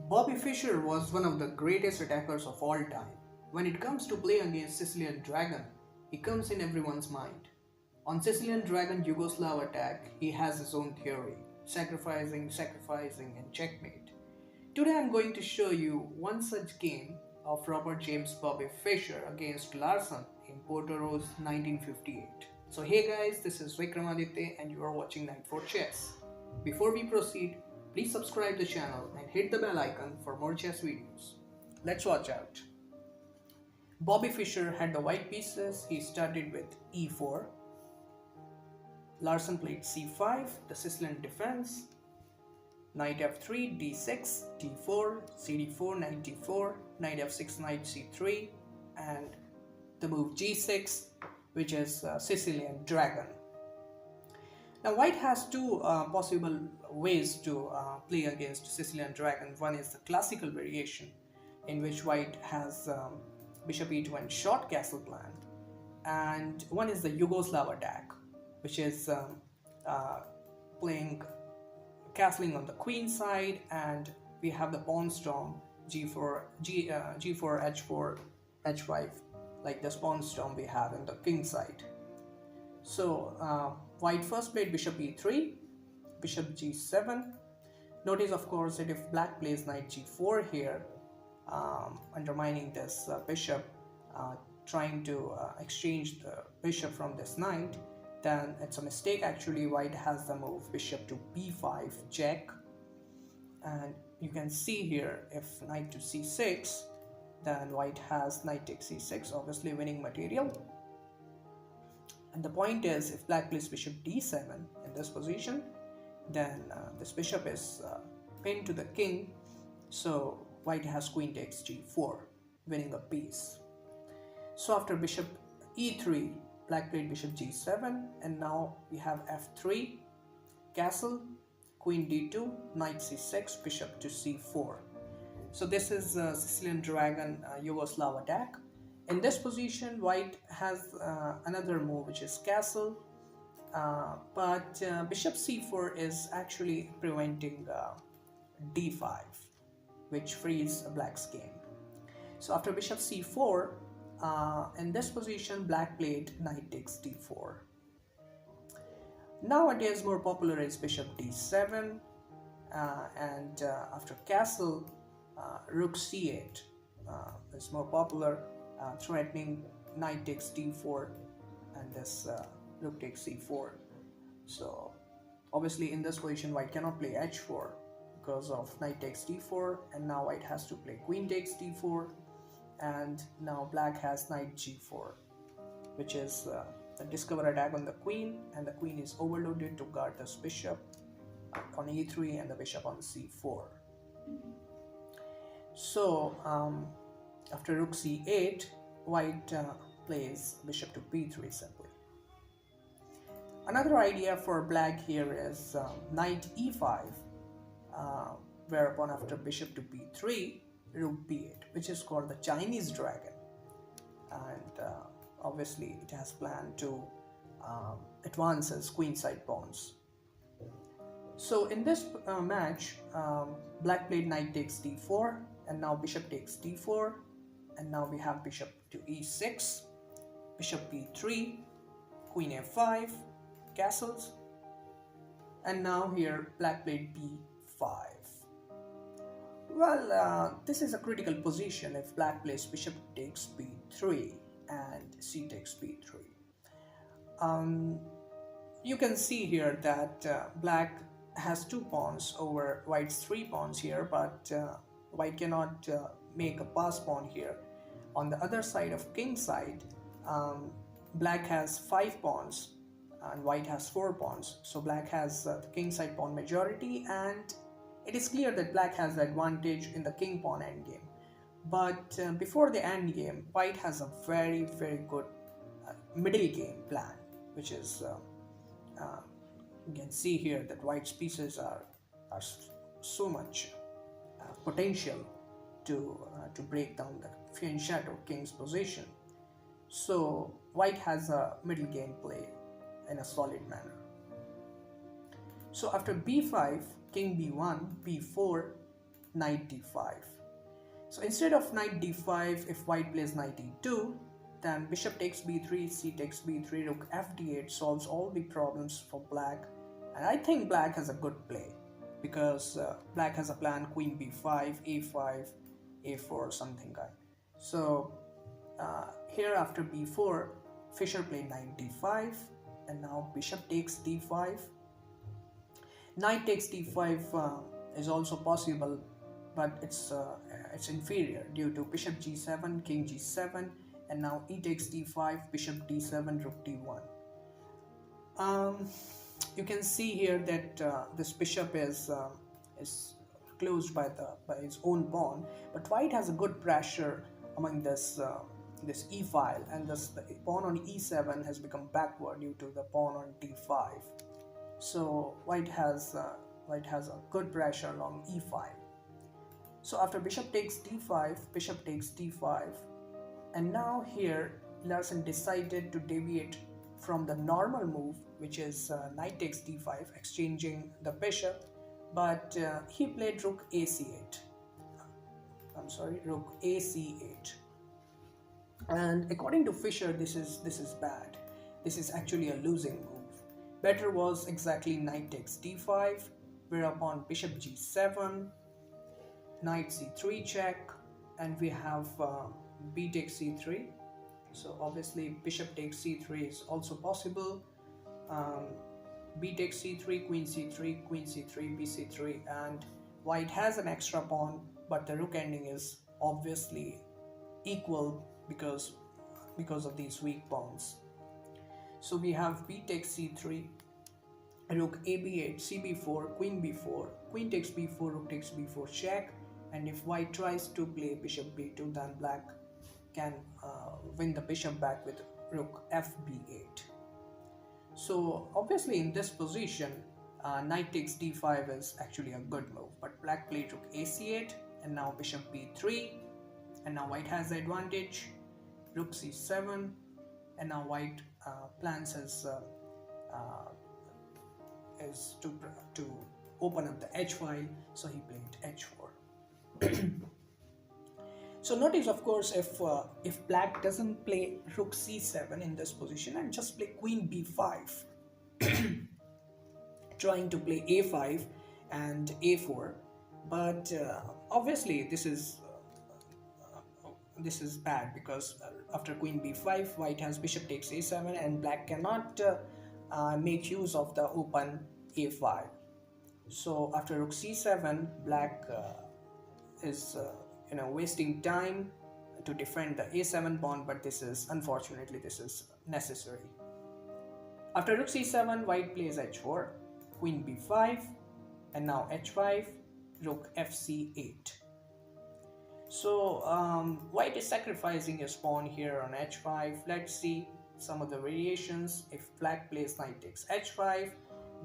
Bobby Fischer was one of the greatest attackers of all time. When it comes to play against Sicilian Dragon, he comes in everyone's mind. On Sicilian Dragon Yugoslav attack, he has his own theory, sacrificing, and checkmate. Today I'm going to show you one such game of Robert James Bobby Fischer against Larsen in Portoro's 1958. So hey guys, this is Vikramaditya and you are watching Night for Chess. Before we proceed, please subscribe the channel and hit the bell icon for more chess videos. Let's watch out. Bobby Fischer had the white pieces. He started with e4. Larsen played c5, the Sicilian defense. Knight f3, d6, d4, cd4, knight d4, knight f6, knight c3, and the move g6, which is Sicilian Dragon. Now white has two possible ways to play against Sicilian Dragon. One is the classical variation, in which white has bishop e2 and short castle plan, and one is the Yugoslav attack, which is playing castling on the queen side, and we have the pawn storm g4, h4, h5, like this pawn storm we have in the king side. So white first played bishop e3, bishop g7. Notice of course that if black plays knight g4 here, undermining this bishop, trying to exchange the bishop from this knight, then it's a mistake. Actually white has the move bishop to b5 check, and you can see here if knight to c6, then white has knight takes c6, obviously winning material. And the point is, if black plays bishop d7 in this position, then this bishop is pinned to the king, so white has queen takes g4, winning a piece. So after bishop e3, black played bishop g7, and now we have f3, castle, queen d2, knight c6, bishop to c4. So this is Sicilian Dragon Yugoslav attack. In this position, white has another move, which is castle, but bishop c4 is actually preventing d5, which frees black's game. So after bishop c4, in this position, black played knight takes d4. Nowadays, more popular is bishop d7, and after castle, rook c8 is more popular, threatening knight takes d4 and this rook takes c4. So obviously in this position white cannot play h4 because of knight takes d4, and now white has to play queen takes d4, and now black has knight g4, which is a discover attack on the queen, and the queen is overloaded to guard this bishop on e3 and the bishop on c4. So after rook c8, white plays bishop to b3 simply. Another idea for black here is knight e5, whereupon after bishop to b3, rook b8, which is called the Chinese Dragon, and obviously it has planned to advance as queenside pawns. So in this match, black played knight takes d4, and now bishop takes d4, and now we have bishop to e6, bishop b3, queen f5, castles, and now here black played b5. Well, this is a critical position if black plays bishop takes b3 and c takes b3. You can see here that black has two pawns over white's three pawns here, but white cannot make a pass pawn here. On the other side of king side, black has 5 pawns and white has 4 pawns. So black has the king side pawn majority, and it is clear that black has the advantage in the king pawn endgame. But before the endgame, white has a very good middle game plan, which is you can see here that white's pieces are so much potential to break down the fianchetto king's position. So white has a middle game play in a solid manner. So after b5, king b1, b4, knight d5. So instead of knight d5, if white plays knight e2, then bishop takes b3, c takes b3, rook f d8 solves all the problems for black. And I think black has a good play because black has a plan queen b5, a5, a4, something like. So here after b4, Fischer played knight d5, and now bishop takes d5. Knight takes d5 is also possible, but it's inferior due to bishop g7, king g7, and now e takes d5, bishop d7, rook d1. You can see here that this bishop is closed by its own pawn, but white has a good pressure among this e file, and thus the pawn on e7 has become backward due to the pawn on d5. So white has a good pressure along e file. So after bishop takes d5, bishop takes d5, and now here Larsen decided to deviate from the normal move, which is knight takes d5, exchanging the bishop, but he played rook ac8. Rook ac8. And according to Fischer, this is bad. This is actually a losing move. Better was exactly knight takes d5, whereupon bishop g7, knight c3 check, and we have b takes c3. So obviously bishop takes c3 is also possible. B takes c3, queen c3, queen c3, bc3, and white has an extra pawn, but the rook ending is obviously equal because of these weak pawns. So we have b takes c3, rook ab8, cb4, queen b4, queen takes b4, rook takes b4 check, and if white tries to play bishop b2, then black can win the bishop back with rook fb8. So obviously in this position, knight takes d5 is actually a good move, but black played rook ac8, and now bishop b3, and now white has the advantage, rook c7, and now white plans is to open up the h file, so he played h4. So notice, of course, if black doesn't play rook c7 in this position and just play queen b5, trying to play a5 and a4, but obviously this is bad because after queen b5, white has bishop takes a7, and black cannot make use of the open a file. So after rook c7, black is wasting time to defend the a7 pawn, but unfortunately this is necessary. After rook c7, white plays h4, queen b5, and now h5, rook fc8. So white is sacrificing his pawn here on h5. Let's see some of the variations. If black plays knight takes h5,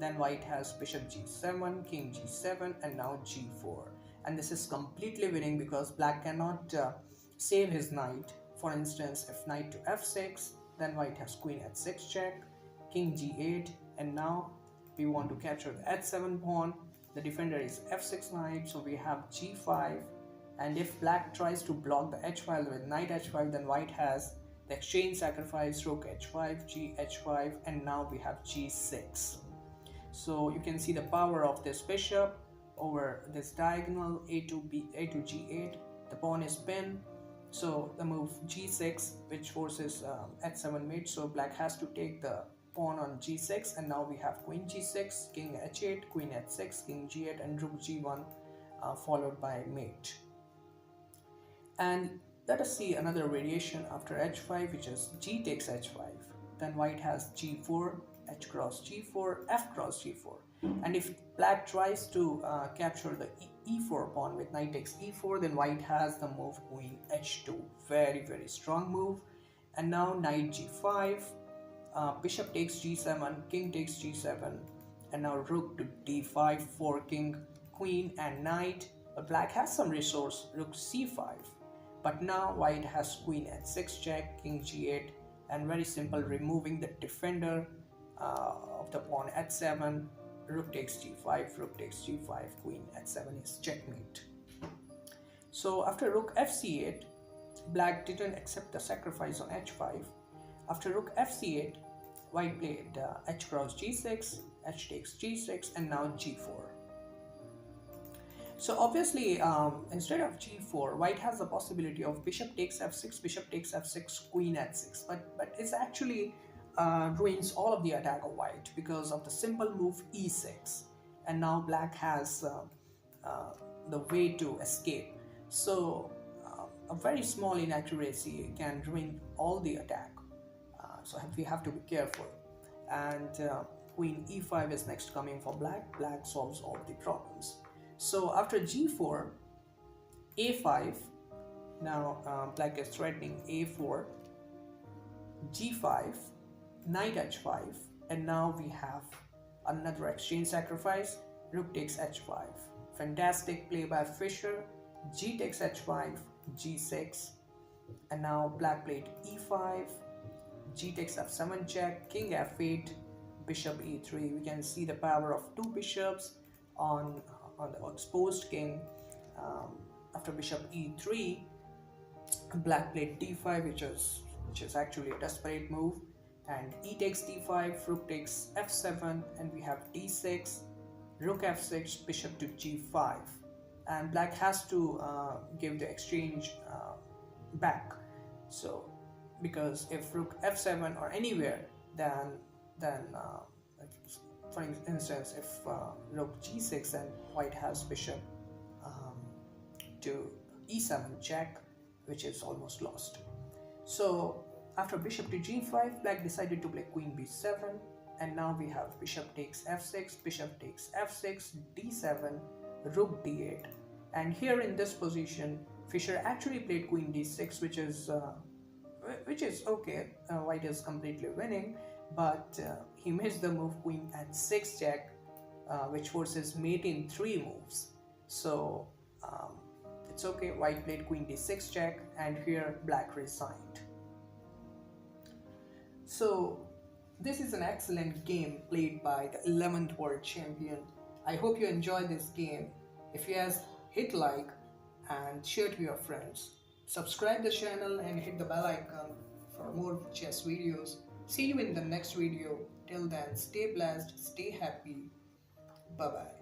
then white has bishop g7, king g7, and now g4. And this is completely winning because black cannot save his knight. For instance, if knight to f6, then white has queen h6 check, king g8, and now we want to capture the h7 pawn. The defender is f6 knight, so we have g5, and if black tries to block the h file with knight h5, then white has the exchange sacrifice, rook h5, g h5, and now we have g6. So you can see the power of this bishop over this diagonal a to g8. The pawn is pinned, so the move g6, which forces h7 mate, so black has to take the pawn on g6, and now we have queen g6, king h8, queen h6, king g8, and rook g1 followed by mate. And let us see another variation after h5, which is g takes h5. Then white has g4, h cross g4, f cross g4. And if black tries to capture the e4 pawn with knight takes e4, then white has the move queen h2. Very, very strong move. And now knight g5, bishop takes g7, king takes g7, and now rook to d5 for king, queen, and knight. But black has some resource, rook c5. But now white has queen h6 check, king g8, and very simple, removing the defender of the pawn h7, rook takes g5, rook takes g5, queen h7 is checkmate. So after rook fc8, black didn't accept the sacrifice on h5. After rook fc8, white played h cross g6, h takes g6, and now g4. So obviously, instead of g4, white has the possibility of bishop takes f6, queen h6, but it's actually ruins all of the attack of white because of the simple move e6, and now black has the way to escape. So a very small inaccuracy can ruin all the attack. So we have to be careful. And queen e5 is next coming for black. Black solves all the problems. So after g4, a5, now black is threatening a4, g5, knight h5, and now we have another exchange sacrifice, rook takes h5. Fantastic play by Fischer, g takes h5, g6, and now black played e5, g takes f7 check, king f8, bishop e3. We can see the power of two bishops on the exposed king. After bishop e3, black played d5, which is actually a desperate move, and e takes d5, rook takes f7, and we have d6, rook f6, bishop to g5, and black has to give the exchange back. So because if rook f7 or anywhere, then for instance, if rook g6 and white has bishop to e7 check, which is almost lost. So after bishop to g5, black decided to play queen b7, and now we have bishop takes f6, bishop takes f6, d7, rook d8, and here in this position, Fischer actually played queen d6, which is okay. White is completely winning, but he missed the move queen h6 check, which forces mate in 3 moves. So it's okay. White played queen d6 check, and here black resigned. So this is an excellent game played by the 11th world champion. I hope you enjoy this game. If yes, hit like and share to your friends. Subscribe the channel and hit the bell icon for more chess videos. See you in the next video. Till then, stay blessed, stay happy. Bye bye.